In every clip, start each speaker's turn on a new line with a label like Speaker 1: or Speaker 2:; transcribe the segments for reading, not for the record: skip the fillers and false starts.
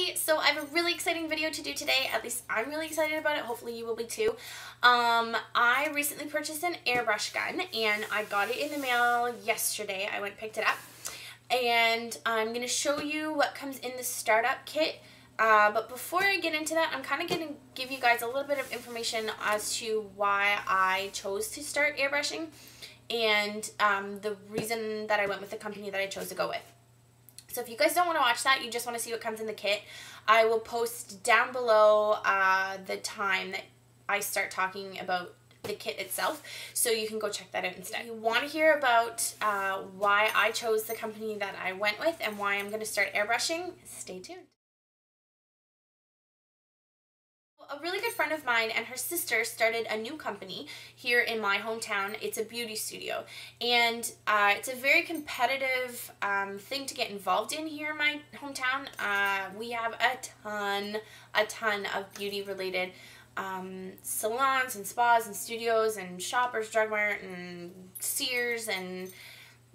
Speaker 1: everybody. So I have a really exciting video to do today. At least I'm really excited about it. Hopefully you will be too. I recently purchased an airbrush gun and I got it in the mail yesterday. I went and picked it up. And I'm going to show you what comes in the startup kit. But before I get into that, I'm kind of going to give you guys a little bit of information as to why I chose to start airbrushing and the reason that I went with the company that I chose to go with. So if you guys don't want to watch that, you just want to see what comes in the kit, I will post down below the time that I start talking about the kit itself, so you can go check that out instead. If you want to hear about why I chose the company that I went with and why I'm going to start airbrushing, stay tuned. A really good friend of mine and her sister started a new company here in my hometown. It's a beauty studio, and it's a very competitive thing to get involved in here in my hometown. We have a ton of beauty related salons and spas and studios and Shoppers Drug Mart and Sears and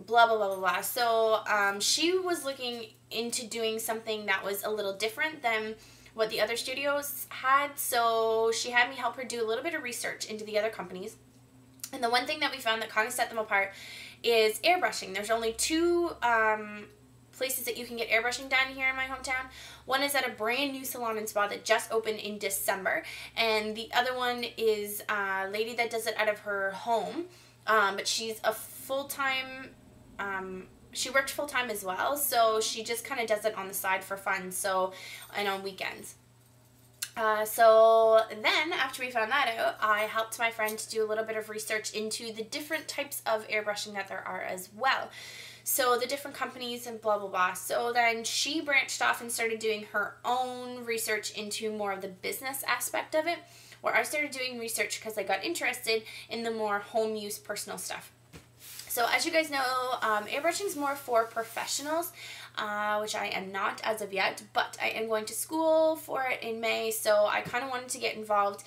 Speaker 1: blah blah blah blah blah. So she was looking into doing something that was a little different than what the other studios had, so she had me help her do a little bit of research into the other companies. And the one thing that we found that kind of set them apart is airbrushing. There's only two places that you can get airbrushing done here in my hometown. One is at a brand new salon and spa that just opened in December, and the other one is a lady that does it out of her home, but she's a full-time she worked full-time as well, so she just kind of does it on the side for fun, and on weekends. So then, after we found that out, I helped my friend do a little bit of research into the different types of airbrushing that there are as well. So the different companies and blah blah blah. So then she branched off and started doing her own research into more of the business aspect of it, where I started doing research because I got interested in the more home use personal stuff. So as you guys know, airbrushing is more for professionals, which I am not as of yet, but I am going to school for it in May, so I kind of wanted to get involved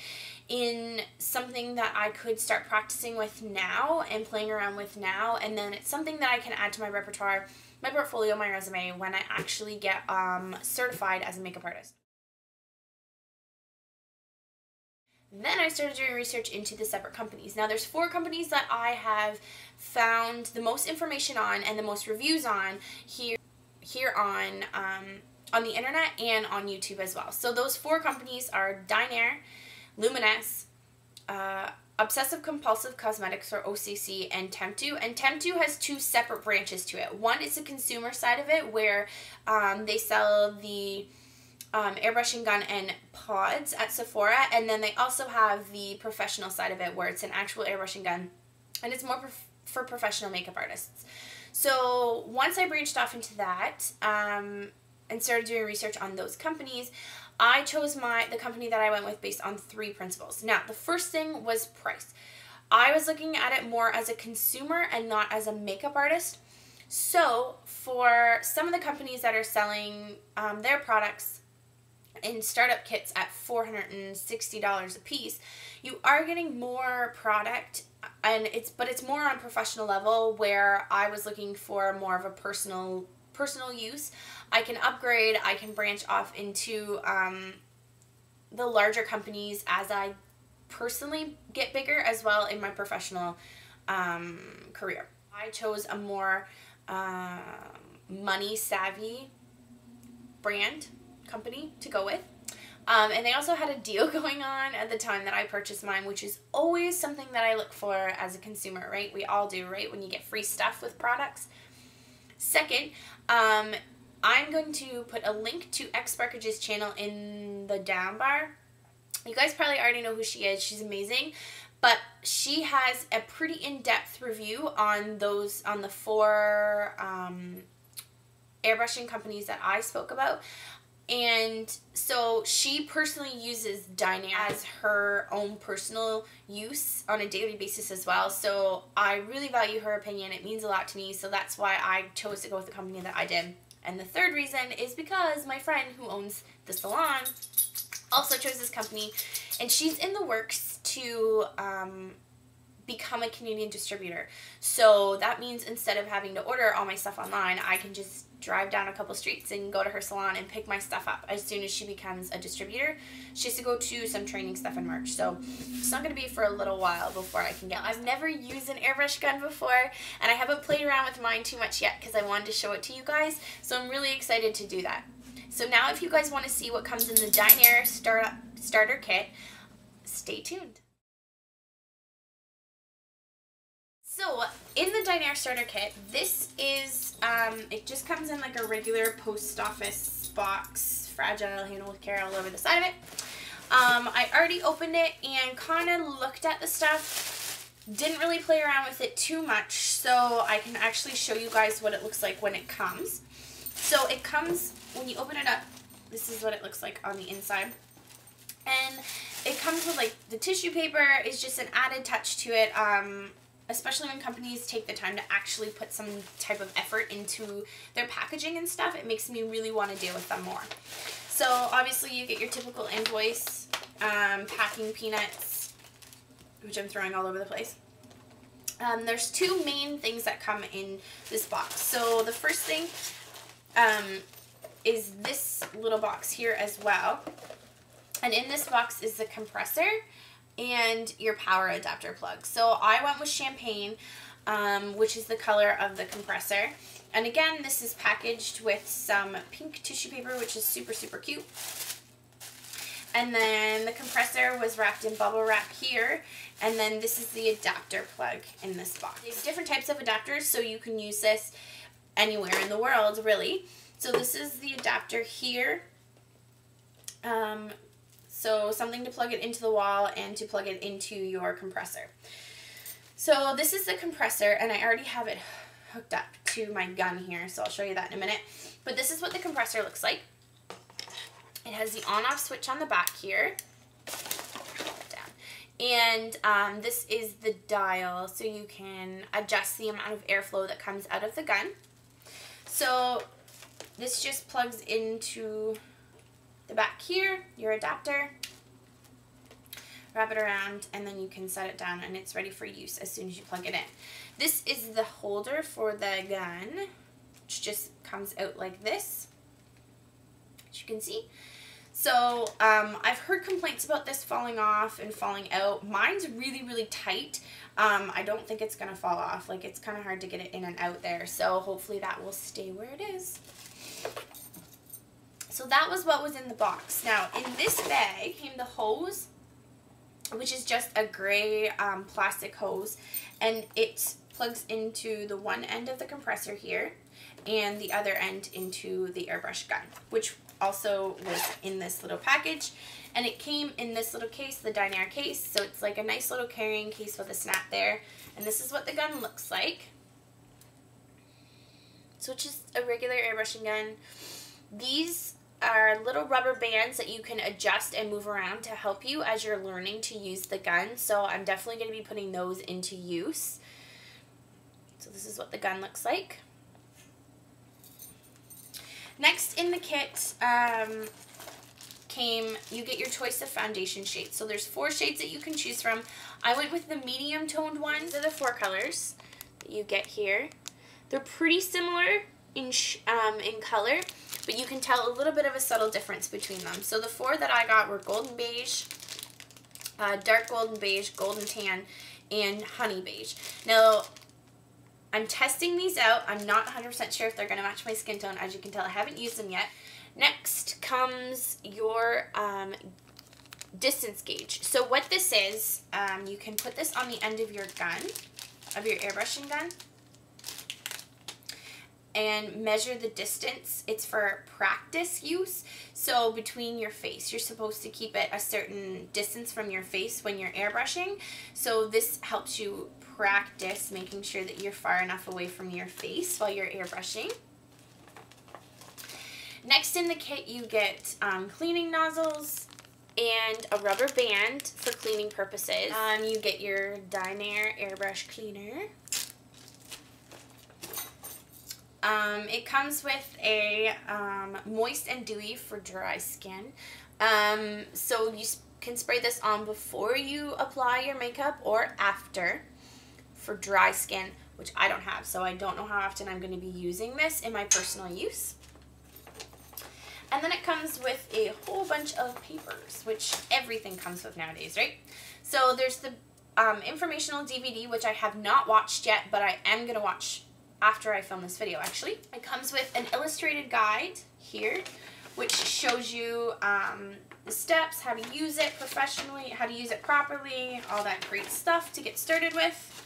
Speaker 1: in something that I could start practicing with now and playing around with now, and then it's something that I can add to my repertoire, my portfolio, my resume when I actually get certified as a makeup artist. Then I started doing research into the separate companies. Now there's 4 companies that I have found the most information on and the most reviews on here on the internet and on YouTube as well. So those 4 companies are Dinair, Luminous, Obsessive Compulsive Cosmetics, or OCC, and Temptu. And Temptu has 2 separate branches to it. One is the consumer side of it, where they sell the airbrushing gun and pods at Sephora, and then they also have the professional side of it, where it's an actual airbrushing gun and it's more for professional makeup artists. So once I branched off into that and started doing research on those companies, I chose the company that I went with based on 3 principles. Now the first thing was price. I was looking at it more as a consumer and not as a makeup artist. So for some of the companies that are selling their products in startup kits at $460 a piece, you are getting more product, and it's more on a professional level, where I was looking for more of a personal use. I can upgrade, I can branch off into the larger companies as I personally get bigger as well in my professional career. I chose a more money savvy company to go with, and they also had a deal going on at the time that I purchased mine, which is always something that I look for as a consumer, right? We all do, right? When you get free stuff with products. Second, I'm going to put a link to X Sparkage's channel in the down bar. You guys probably already know who she is. She's amazing, but she has a pretty in-depth review on the 4 airbrushing companies that I spoke about. And so she personally uses Dinair as her own personal use on a daily basis as well. So I really value her opinion. It means a lot to me. So that's why I chose to go with the company that I did. And the third reason is because my friend who owns the salon also chose this company. And she's in the works to become a Canadian distributor. So that means instead of having to order all my stuff online, I can just drive down a couple streets and go to her salon and pick my stuff up as soon as she becomes a distributor. She has to go to some training stuff in March, so it's not going to be for a little while before I can get it. I've never used an airbrush gun before, and I haven't played around with mine too much yet because I wanted to show it to you guys, so I'm really excited to do that. So now if you guys want to see what comes in the Dinair starter kit, stay tuned. So, in the Dinair starter kit, this is, it just comes in like a regular post office box, fragile, handle with care all over the side of it. I already opened it and kind of looked at the stuff, didn't really play around with it too much, so I can actually show you guys what it looks like when it comes. So it comes, when you open it up, this is what it looks like on the inside. And it comes with like the tissue paper is just an added touch to it, especially when companies take the time to actually put some type of effort into their packaging and stuff. It makes me really want to deal with them more. So obviously you get your typical invoice, packing peanuts, which I'm throwing all over the place. There's two main things that come in this box. So the first thing is this little box here as well. And in this box is the compressor and your power adapter plug. So I went with champagne, which is the color of the compressor. And again, this is packaged with some pink tissue paper, which is super, super cute. And then the compressor was wrapped in bubble wrap here. And then this is the adapter plug in this box. There's different types of adapters, so you can use this anywhere in the world, really. So this is the adapter here. So something to plug it into the wall and to plug it into your compressor. So this is the compressor, and I already have it hooked up to my gun here, so I'll show you that in a minute. But this is what the compressor looks like. It has the on-off switch on the back here. And this is the dial, so you can adjust the amount of airflow that comes out of the gun. So this just plugs into the back here, your adapter, wrap it around, and then you can set it down and it's ready for use as soon as you plug it in. This is the holder for the gun, which just comes out like this, as you can see. So I've heard complaints about this falling off and falling out. Mine's really, really tight. I don't think it's gonna fall off. Like, it's kind of hard to get it in and out there, so hopefully that will stay where it is. So that was what was in the box. Now, in this bag came the hose, which is just a gray plastic hose, and it plugs into the one end of the compressor here and the other end into the airbrush gun, which also was in this little package. And it came in this little case, the Dinair case, so it's like a nice little carrying case with a snap there. And this is what the gun looks like. So it's just a regular airbrushing gun. These are little rubber bands that you can adjust and move around to help you as you're learning to use the gun. So I'm definitely going to be putting those into use. So this is what the gun looks like. Next in the kit you get your choice of foundation shades. So there's 4 shades that you can choose from. I went with the medium toned ones. These are the 4 colors that you get here. They're pretty similar in color, but you can tell a little bit of a subtle difference between them. So the 4 that I got were golden beige, dark golden beige, golden tan, and honey beige. Now, I'm testing these out. I'm not 100% sure if they're going to match my skin tone. As you can tell, I haven't used them yet. Next comes your distance gauge. So what this is, you can put this on the end of your gun, of your airbrushing gun, and measure the distance. It's for practice use. So between your face, you're supposed to keep it a certain distance from your face when you're airbrushing. So this helps you practice making sure that you're far enough away from your face while you're airbrushing. Next in the kit you get cleaning nozzles and a rubber band for cleaning purposes. You get your Dinair airbrush cleaner. It comes with a moist and dewy for dry skin. So you can spray this on before you apply your makeup or after for dry skin. which I don't have, so I don't know how often I'm going to be using this in my personal use. And then it comes with a whole bunch of papers, which everything comes with nowadays, right? So there's the informational DVD, which I have not watched yet, but I am going to watch after I film this video, actually. It comes with an illustrated guide here, which shows you the steps, how to use it professionally, how to use it properly, all that great stuff to get started with.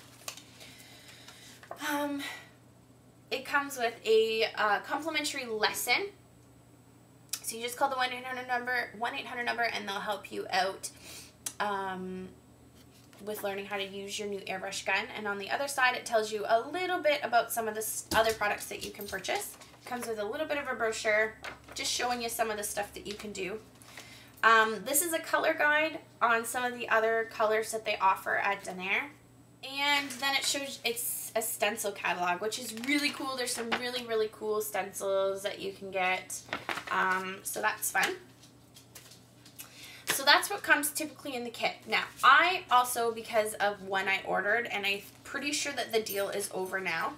Speaker 1: It comes with a complimentary lesson. So you just call the 1-800 number, and they'll help you out with learning how to use your new airbrush gun. And on the other side, it tells you a little bit about some of the other products that you can purchase. It comes with a little bit of a brochure, just showing you some of the stuff that you can do. This is a color guide on some of the other colors that they offer at Dinair. And then it shows, it's a stencil catalog, which is really cool. There's some really, really cool stencils that you can get. So that's fun. So that's what comes typically in the kit. Now, I also, because of when I ordered, and I'm pretty sure that the deal is over now,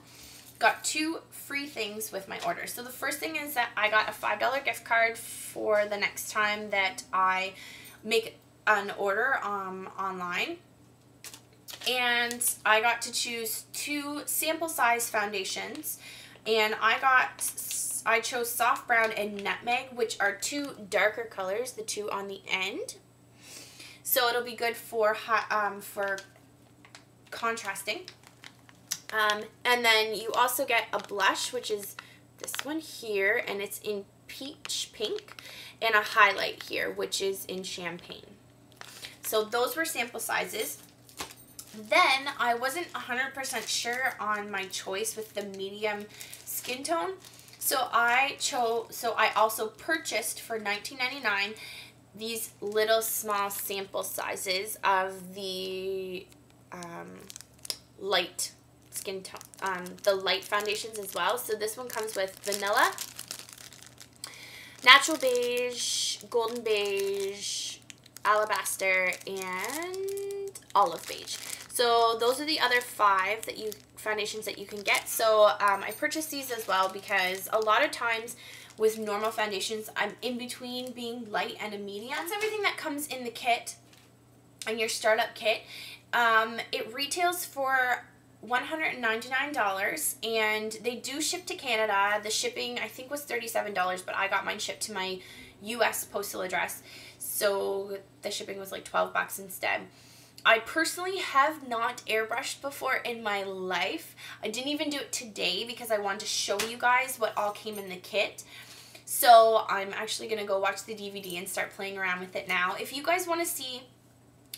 Speaker 1: got 2 free things with my order. So the first thing is that I got a $5 gift card for the next time that I make an order online. And I got to choose 2 sample size foundations, and I chose Soft Brown and Nutmeg, which are 2 darker colors, the 2 on the end. So it'll be good for contrasting. And then you also get a blush, which is this one here, and it's in peach pink, and a highlight here, which is in champagne. So those were sample sizes. Then I wasn't 100% sure on my choice with the medium skin tone. So I also purchased for $19.99 these little small sample sizes of the light skin tone, the light foundations as well. So this one comes with vanilla, natural beige, golden beige, alabaster, and olive beige. So those are the other 5 foundations that you can get. So I purchased these as well because a lot of times with normal foundations, I'm in between being light and a medium. That's everything that comes in the kit, in your startup kit. It retails for $199, and they do ship to Canada. The shipping, I think, was $37, but I got mine shipped to my US postal address, so the shipping was like $12 instead. I personally have not airbrushed before in my life. I didn't even do it today because I wanted to show you guys what all came in the kit. So I'm actually going to go watch the DVD and start playing around with it now. If you guys want to see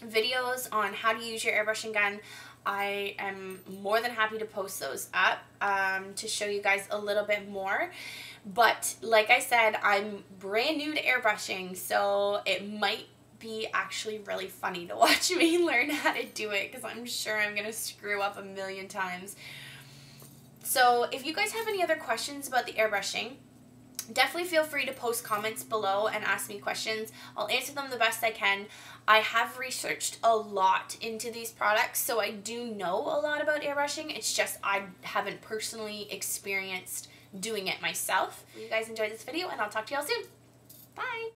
Speaker 1: videos on how to use your airbrushing gun, I am more than happy to post those up to show you guys a little bit more. But like I said, I'm brand new to airbrushing, so it might be actually really funny to watch me learn how to do it, because I'm sure I'm going to screw up a million times. So if you guys have any other questions about the airbrushing, definitely feel free to post comments below and ask me questions. I'll answer them the best I can. I have researched a lot into these products, so I do know a lot about airbrushing. It's just I haven't personally experienced doing it myself. You guys enjoyed this video, and I'll talk to y'all soon. Bye!